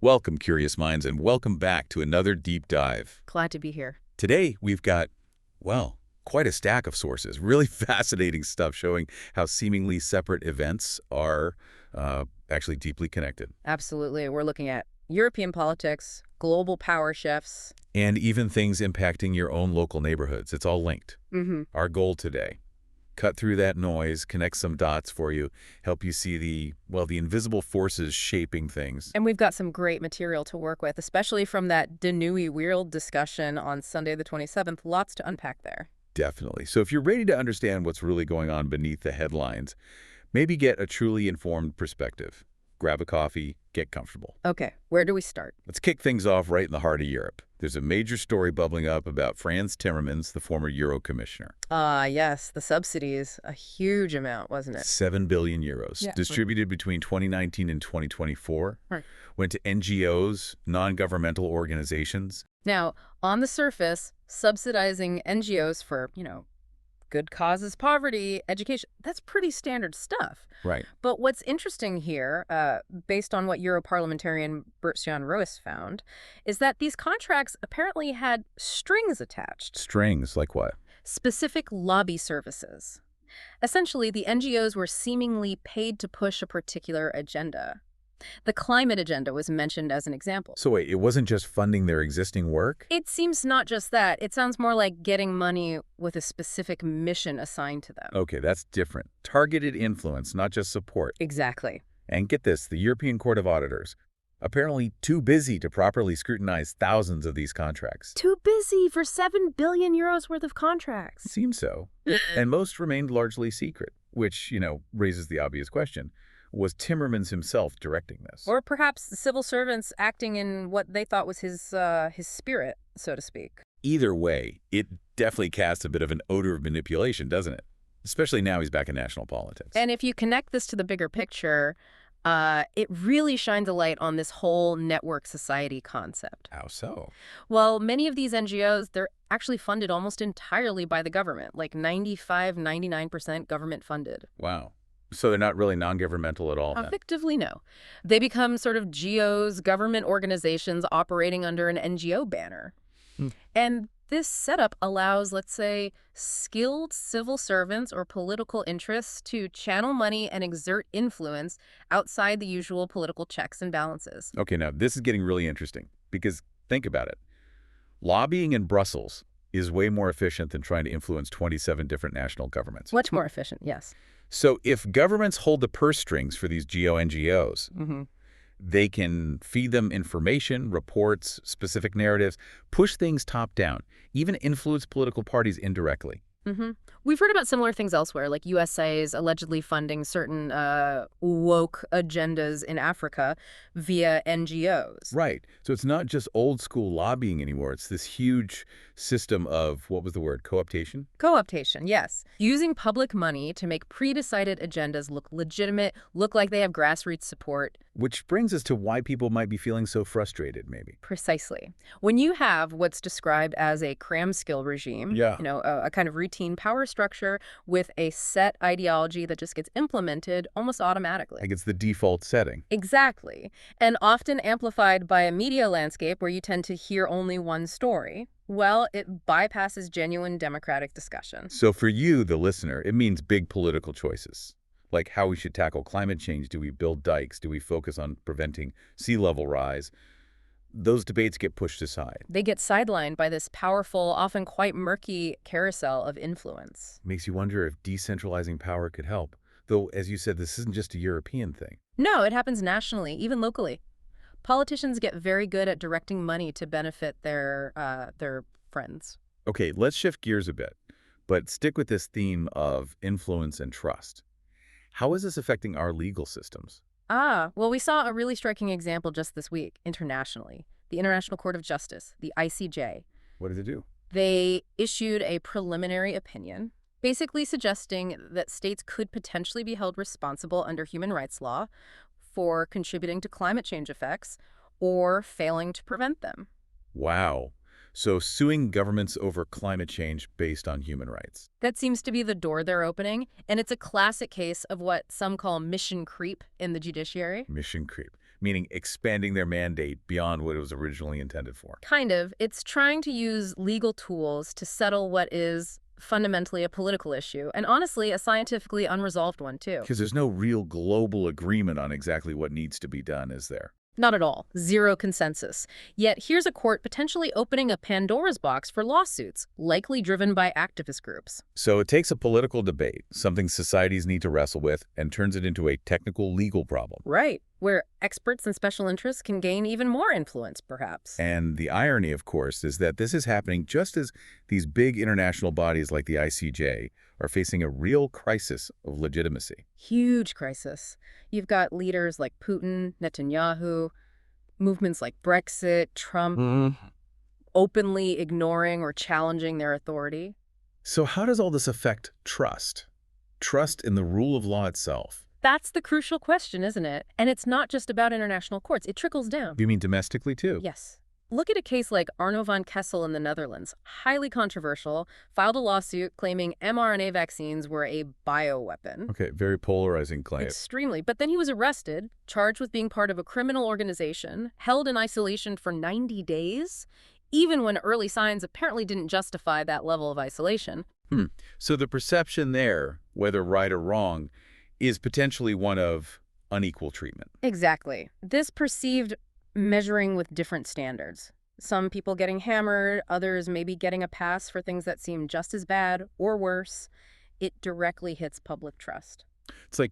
Welcome, curious minds, and welcome back to another deep dive. Glad to be here. Today, we've got, well, quite a stack of sources. Really fascinating stuff showing how seemingly separate events are actually deeply connected. Absolutely. We're looking at European politics, global power shifts. And even things impacting your own local neighborhoods. It's all linked. Our goal today, cut through that noise, connect some dots for you, help you see the invisible forces shaping things. And we've got some great material to work with, especially from that Danui Weird discussion on Sunday the 27th. Lots to unpack there. Definitely. So if you're ready to understand what's really going on beneath the headlines, maybe get a truly informed perspective. Grab a coffee, get comfortable. Okay, where do we start? Let's kick things off right in the heart of Europe. There's a major story bubbling up about Frans Timmermans, the former Euro commissioner. Yes, the subsidies, a huge amount, wasn't it? 7 billion euros, Yeah. distributed between 2019 and 2024, Right. went to NGOs, non-governmental organizations. Now, on the surface, subsidizing NGOs for, good causes, poverty, education, that's pretty standard stuff. Right. But what's interesting here, based on what Europarliamentarian Bert-Jan Roos found, is that these contracts apparently had strings attached, Strings, like what? specific lobby services. Essentially, the NGOs were seemingly paid to push a particular agenda. The climate agenda was mentioned as an example. So wait, it wasn't just funding their existing work? It seems not just that. It sounds more like getting money with a specific mission assigned to them. Okay, that's different. Targeted influence, not just support. Exactly. And get this, the European Court of Auditors, apparently too busy to properly scrutinize thousands of these contracts. Too busy for 7 billion euros worth of contracts. Seems so. And most remained largely secret, which, raises the obvious question. Was Timmermans himself directing this? Or perhaps the civil servants acting in what they thought was his spirit, so to speak. Either way, it definitely casts a bit of an odor of manipulation, doesn't it? Especially now he's back in national politics. And if you connect this to the bigger picture, it really shines a light on this whole network society concept. How so? Well, many of these NGOs, they're actually funded almost entirely by the government, like 95, 99% government funded. Wow. So they're not really non-governmental at all, then? Effectively, no. They become sort of GOs, government organizations operating under an NGO banner. And this setup allows, let's say, skilled civil servants or political interests to channel money and exert influence outside the usual political checks and balances. Okay, now this is getting really interesting because think about it. Lobbying in Brussels is way more efficient than trying to influence 27 different national governments. Much more efficient, yes. So if governments hold the purse strings for these GeoNGOs, they can feed them information, reports, specific narratives, push things top down, even influence political parties indirectly. We've heard about similar things elsewhere, like USA's allegedly funding certain woke agendas in Africa via NGOs. Right. So it's not just old school lobbying anymore. It's this huge system of, what was the word, co-optation? Co-optation, yes. Using public money to make pre-decided agendas look legitimate, look like they have grassroots support. Which brings us to why people might be feeling so frustrated, maybe. Precisely. When you have what's described as a cram skill regime, a kind of routine power structure with a set ideology that just gets implemented almost automatically. Like it's the default setting. Exactly. And often amplified by a media landscape where you tend to hear only one story. Well, it bypasses genuine democratic discussion. So for you, the listener, it means big political choices. Like how we should tackle climate change. Do we build dikes? Do we focus on preventing sea level rise? Those debates get pushed aside. They get sidelined by this powerful, often quite murky carousel of influence. Makes you wonder if decentralizing power could help. Though, as you said, this isn't just a European thing. No, it happens nationally, even locally. Politicians get very good at directing money to benefit their friends. Okay, let's shift gears a bit, but stick with this theme of influence and trust. How is this affecting our legal systems? Well, we saw a really striking example just this week, internationally. The International Court of Justice, the ICJ. What did it do? They issued a preliminary opinion, basically suggesting that states could potentially be held responsible under human rights law for contributing to climate change effects or failing to prevent them. Wow. So suing governments over climate change based on human rights. That seems to be the door they're opening, and it's a classic case of what some call mission creep in the judiciary. Mission creep. meaning expanding their mandate beyond what it was originally intended for. Kind of. It's trying to use legal tools to settle what is fundamentally a political issue, and honestly, a scientifically unresolved one, too. Because there's no real global agreement on exactly what needs to be done, is there? Not at all. Zero consensus. Yet here's a court potentially opening a Pandora's box for lawsuits, likely driven by activist groups. So it takes a political debate, something societies need to wrestle with, and turns it into a technical legal problem. Right, where experts and special interests can gain even more influence, perhaps. And the irony, of course, is that this is happening just as these big international bodies like the ICJ are facing a real crisis of legitimacy. Huge crisis. You've got leaders like Putin, Netanyahu, movements like Brexit, Trump, openly ignoring or challenging their authority. So how does all this affect trust? Trust in the rule of law itself. That's the crucial question, isn't it? And it's not just about international courts. It trickles down. You mean domestically, too? Yes. Look at a case like Arno van Kessel in the Netherlands. Highly controversial, filed a lawsuit claiming mRNA vaccines were a bioweapon. Okay, very polarizing claim. Extremely. But then he was arrested, charged with being part of a criminal organization, held in isolation for 90 days, even when early signs apparently didn't justify that level of isolation. So the perception there, whether right or wrong, is potentially one of unequal treatment. Exactly. This perceived measuring with different standards. Some people getting hammered, others maybe getting a pass for things that seem just as bad or worse. It directly hits public trust. It's like,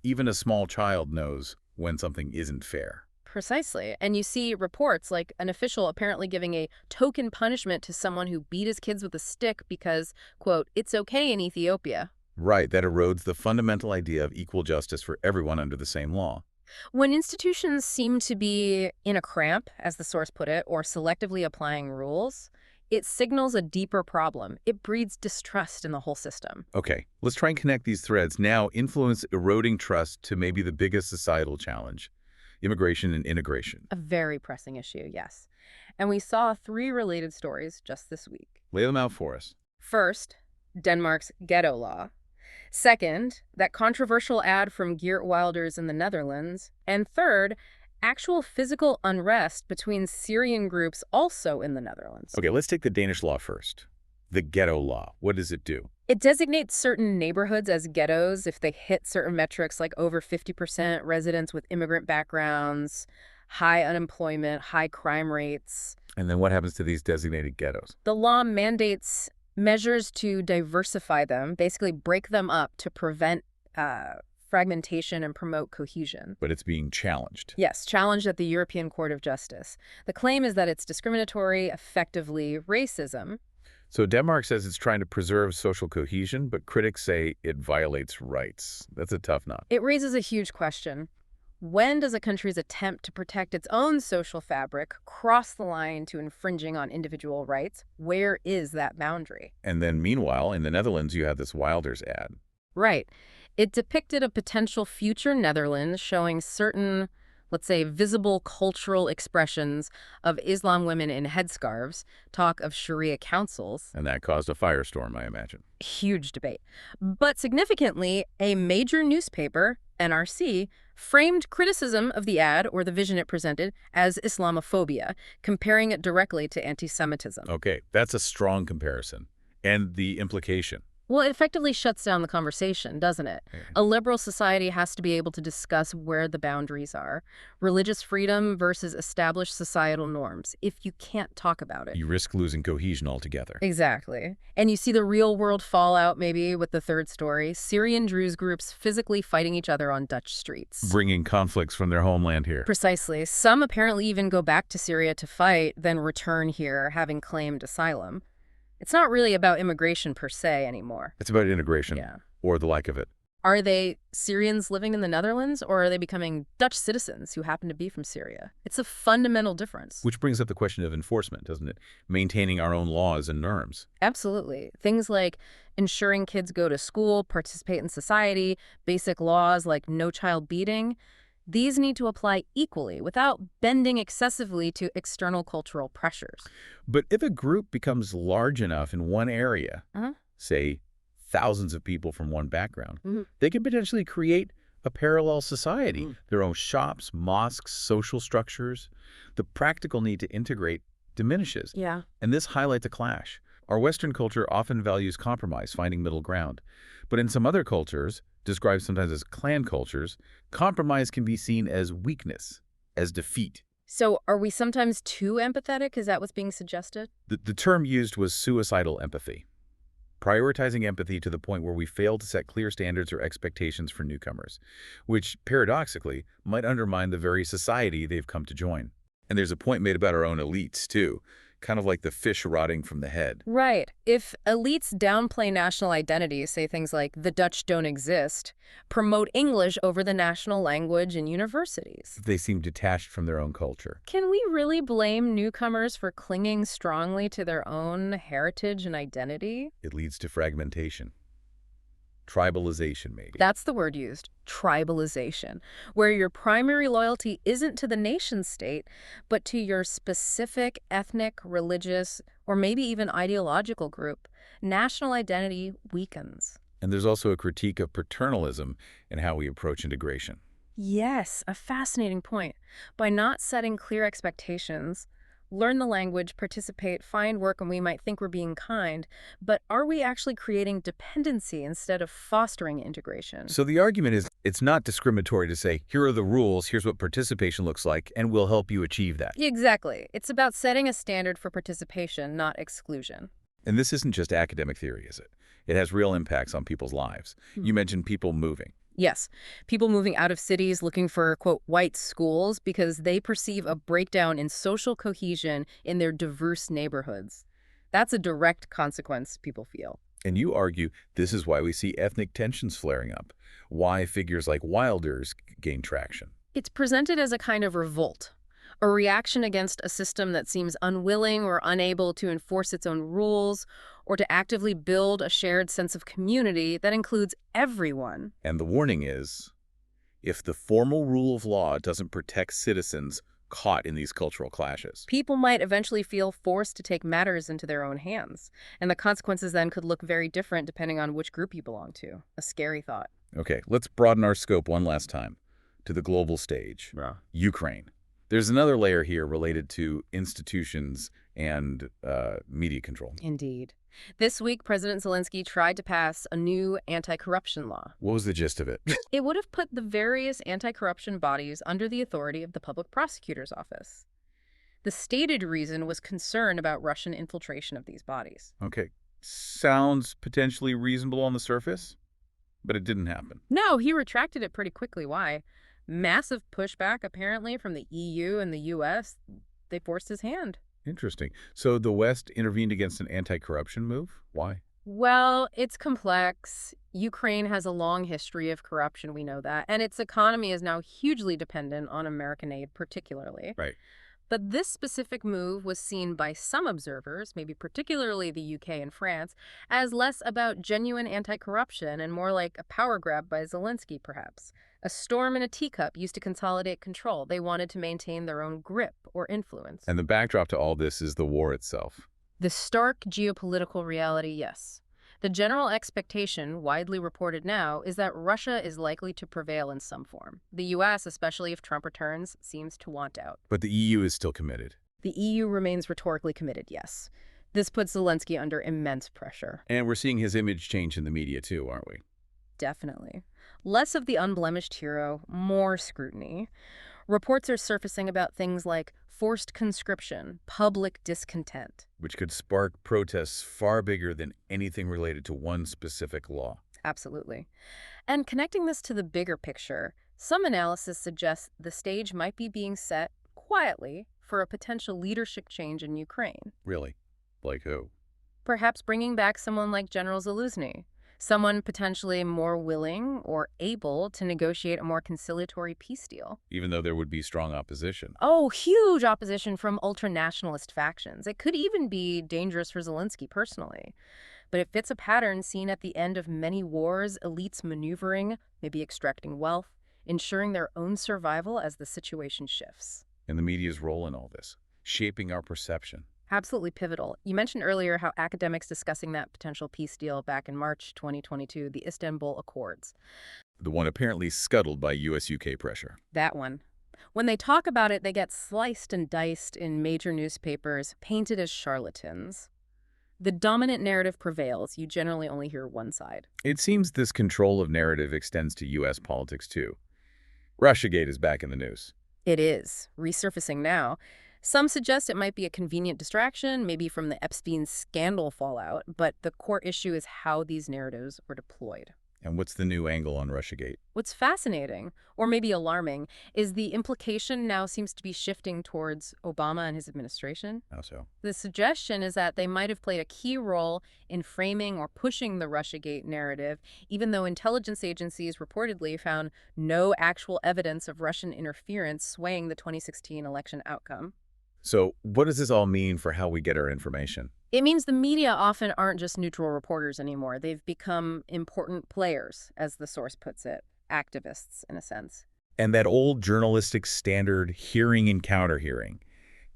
even a small child knows when something isn't fair. Precisely. And you see reports like an official apparently giving a token punishment to someone who beat his kids with a stick because, quote, it's okay in Ethiopia. Right, that erodes the fundamental idea of equal justice for everyone under the same law. When institutions seem to be in a cramp, as the source put it, or selectively applying rules, it signals a deeper problem. It breeds distrust in the whole system. Okay, let's try and connect these threads. Now, influence eroding trust to maybe the biggest societal challenge, immigration and integration. A very pressing issue, yes. And we saw 3 related stories just this week. Lay them out for us. First, Denmark's ghetto law. Second, that controversial ad from Geert Wilders in the Netherlands. And third, actual physical unrest between Syrian groups also in the Netherlands. Okay, let's take the Danish law first. The ghetto law. What does it do? It designates certain neighborhoods as ghettos if they hit certain metrics like over 50% residents with immigrant backgrounds, high unemployment, high crime rates. And then what happens to these designated ghettos? The law mandates measures to diversify them, basically break them up to prevent fragmentation and promote cohesion. But it's being challenged. Yes, challenged at the European Court of Justice. The claim is that it's discriminatory, effectively racism. So Denmark says it's trying to preserve social cohesion, but critics say it violates rights. That's a tough nut. It raises a huge question. When does a country's attempt to protect its own social fabric cross the line to infringing on individual rights? Where is that boundary? And then meanwhile, in the Netherlands, you have this Wilders ad. Right. It depicted a potential future Netherlands showing certain, let's say, visible cultural expressions of Islam women in headscarves, talk of Sharia councils. And that caused a firestorm, I imagine. Huge debate. But significantly, a major newspaper, NRC, framed criticism of the ad or the vision it presented as Islamophobia, comparing it directly to anti-Semitism. Okay, that's a strong comparison. And the implication. Well, it effectively shuts down the conversation, doesn't it? Yeah. A liberal society has to be able to discuss where the boundaries are. Religious freedom versus established societal norms. If you can't talk about it. You risk losing cohesion altogether. Exactly. And you see the real-world fallout, maybe, with the third story. Syrian Druze groups physically fighting each other on Dutch streets. Bringing conflicts from their homeland here. Precisely. Some apparently even go back to Syria to fight, then return here, having claimed asylum. It's not really about immigration per se anymore. It's about integration. Yeah. Or the like of it. Are they Syrians living in the Netherlands, or are they becoming Dutch citizens who happen to be from Syria? It's a fundamental difference. Which brings up the question of enforcement, doesn't it? Maintaining our own laws and norms. Absolutely. Things like ensuring kids go to school, participate in society, basic laws like no child beating. These need to apply equally without bending excessively to external cultural pressures. But if a group becomes large enough in one area, say thousands of people from one background, they can potentially create a parallel society, their own shops, mosques, social structures. The practical need to integrate diminishes, Yeah. and this highlights a clash. Our Western culture often values compromise, finding middle ground. But in some other cultures, described sometimes as clan cultures, compromise can be seen as weakness, as defeat. So are we sometimes too empathetic? Is that what's being suggested? The term used was suicidal empathy, prioritizing empathy to the point where we fail to set clear standards or expectations for newcomers, which, paradoxically, might undermine the very society they've come to join. And there's a point made about our own elites, too, kind of like the fish rotting from the head. Right. If elites downplay national identity, say things like the Dutch don't exist, promote English over the national language in universities. They seem detached from their own culture. Can we really blame newcomers for clinging strongly to their own heritage and identity? It leads to fragmentation. Tribalization, maybe. That's the word used, tribalization, where your primary loyalty isn't to the nation state, but to your specific ethnic, religious, or maybe even ideological group. National identity weakens. And there's also a critique of paternalism in how we approach integration. Yes, a fascinating point. By not setting clear expectations, learn the language, participate, find work, and we might think we're being kind, but are we actually creating dependency instead of fostering integration? So the argument is it's not discriminatory to say, here are the rules, here's what participation looks like, and we'll help you achieve that. Exactly. It's about setting a standard for participation, not exclusion. And this isn't just academic theory, is it? It has real impacts on people's lives. You mentioned people moving. Yes, people moving out of cities looking for, quote, white schools because they perceive a breakdown in social cohesion in their diverse neighborhoods. That's a direct consequence people feel. And you argue this is why we see ethnic tensions flaring up, why figures like Wilder's gain traction. It's presented as a kind of revolt, a reaction against a system that seems unwilling or unable to enforce its own rules or to actively build a shared sense of community that includes everyone. And the warning is, if the formal rule of law doesn't protect citizens caught in these cultural clashes, People might eventually feel forced to take matters into their own hands, and the consequences then could look very different depending on which group you belong to. A scary thought. Okay, let's broaden our scope one last time to the global stage. Yeah. Ukraine. There's another layer here related to institutions and media control. Indeed. This week, President Zelensky tried to pass a new anti-corruption law. What was the gist of it? It would have put the various anti-corruption bodies under the authority of the public prosecutor's office. The stated reason was concern about Russian infiltration of these bodies. Okay, sounds potentially reasonable on the surface, but it didn't happen. No, he retracted it pretty quickly. Why? Massive pushback, apparently, from the EU and the US. They forced his hand. Interesting. So the West intervened against an anti-corruption move? Why? Well, it's complex. Ukraine has a long history of corruption, we know that, and its economy is now hugely dependent on American aid, particularly. Right. But this specific move was seen by some observers, maybe particularly the UK and France, as less about genuine anti-corruption and more like a power grab by Zelensky, perhaps. A storm in a teacup used to consolidate control. They wanted to maintain their own grip or influence. And the backdrop to all this is the war itself. The stark geopolitical reality, yes. The general expectation, widely reported now, is that Russia is likely to prevail in some form. The U.S., especially if Trump returns, seems to want out. But the EU is still committed. The EU remains rhetorically committed, yes. This puts Zelensky under immense pressure. And we're seeing his image change in the media too, aren't we? Definitely. Less of the unblemished hero, more scrutiny. Reports are surfacing about things like forced conscription, public discontent. Which could spark protests far bigger than anything related to one specific law. Absolutely. And connecting this to the bigger picture, some analysis suggests the stage might be being set quietly for a potential leadership change in Ukraine. Really? Like who? Perhaps bringing back someone like General Zaluzny, someone potentially more willing or able to negotiate a more conciliatory peace deal. Even though there would be strong opposition. Oh, huge opposition from ultra-nationalist factions. It could even be dangerous for Zelensky personally. But it fits a pattern seen at the end of many wars, elites maneuvering, maybe extracting wealth, ensuring their own survival as the situation shifts. And the media's role in all this, shaping our perception. Absolutely pivotal. You mentioned earlier how academics discussing that potential peace deal back in March 2022, the Istanbul Accords. The one apparently scuttled by US-UK pressure. That one. When they talk about it, they get sliced and diced in major newspapers, painted as charlatans. The dominant narrative prevails. You generally only hear one side. It seems this control of narrative extends to US politics, too. Russiagate is back in the news. It is, resurfacing now. Some suggest it might be a convenient distraction, maybe from the Epstein scandal fallout, but the core issue is how these narratives were deployed. And what's the new angle on Russiagate? What's fascinating, or maybe alarming, is the implication now seems to be shifting towards Obama and his administration. How so? The suggestion is that they might have played a key role in framing or pushing the Russiagate narrative, even though intelligence agencies reportedly found no actual evidence of Russian interference swaying the 2016 election outcome. So what does this all mean for how we get our information? It means the media often aren't just neutral reporters anymore. They've become important players, as the source puts it, activists, in a sense. And that old journalistic standard hearing and counter-hearing,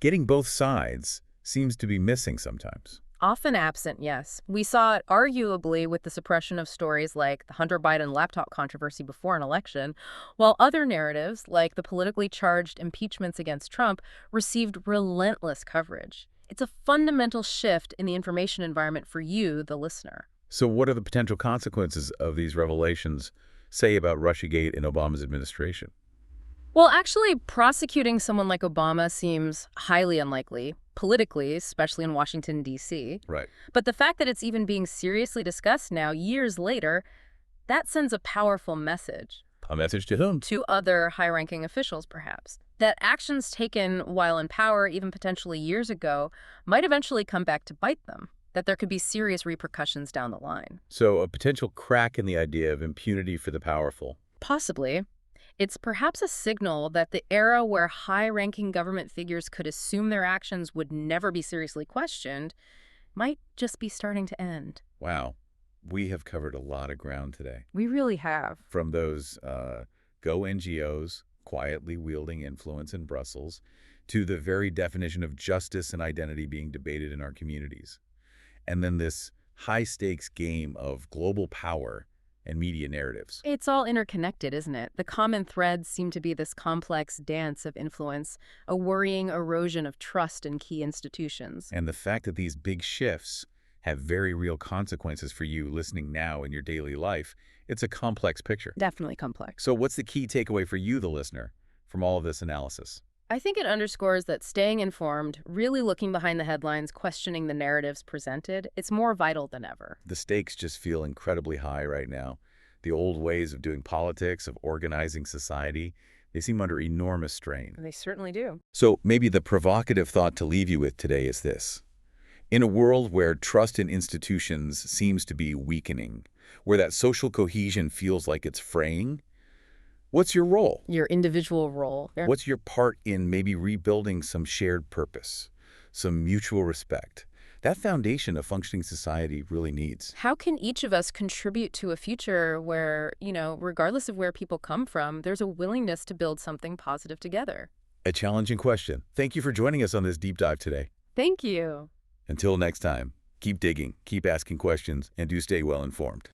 getting both sides, seems to be missing sometimes. Often absent, yes. We saw it arguably with the suppression of stories like the Hunter Biden laptop controversy before an election, while other narratives, like the politically charged impeachments against Trump, received relentless coverage. It's a fundamental shift in the information environment for you, the listener. So what are the potential consequences of these revelations, say about Russiagate in Obama's administration? Well, actually, prosecuting someone like Obama seems highly unlikely, politically, especially in Washington, D.C. Right. But the fact that it's even being seriously discussed now, years later, that sends a powerful message. A message to whom? To other high-ranking officials, perhaps. That actions taken while in power, even potentially years ago, might eventually come back to bite them. That there could be serious repercussions down the line. So a potential crack in the idea of impunity for the powerful. Possibly. It's perhaps a signal that the era where high-ranking government figures could assume their actions would never be seriously questioned might just be starting to end. Wow. We have covered a lot of ground today. We really have. From those go NGOs quietly wielding influence in Brussels to the very definition of justice and identity being debated in our communities. And then this high-stakes game of global power and media narratives. It's all interconnected, isn't it? The common threads seem to be this complex dance of influence, a worrying erosion of trust in key institutions. And the fact that these big shifts have very real consequences for you listening now in your daily life, it's a complex picture. Definitely complex. So what's the key takeaway for you, the listener, from all of this analysis? I think it underscores that staying informed, really looking behind the headlines, questioning the narratives presented, it's more vital than ever. The stakes just feel incredibly high right now. The old ways of doing politics, of organizing society, they seem under enormous strain. They certainly do. So maybe the provocative thought to leave you with today is this. In a world where trust in institutions seems to be weakening, where that social cohesion feels like it's fraying, what's your role? Your individual role. What's your part in maybe rebuilding some shared purpose, some mutual respect? That foundation a functioning society really needs. How can each of us contribute to a future where, regardless of where people come from, there's a willingness to build something positive together? A challenging question. Thank you for joining us on this deep dive today. Thank you. Until next time, keep digging, keep asking questions, and do stay well informed.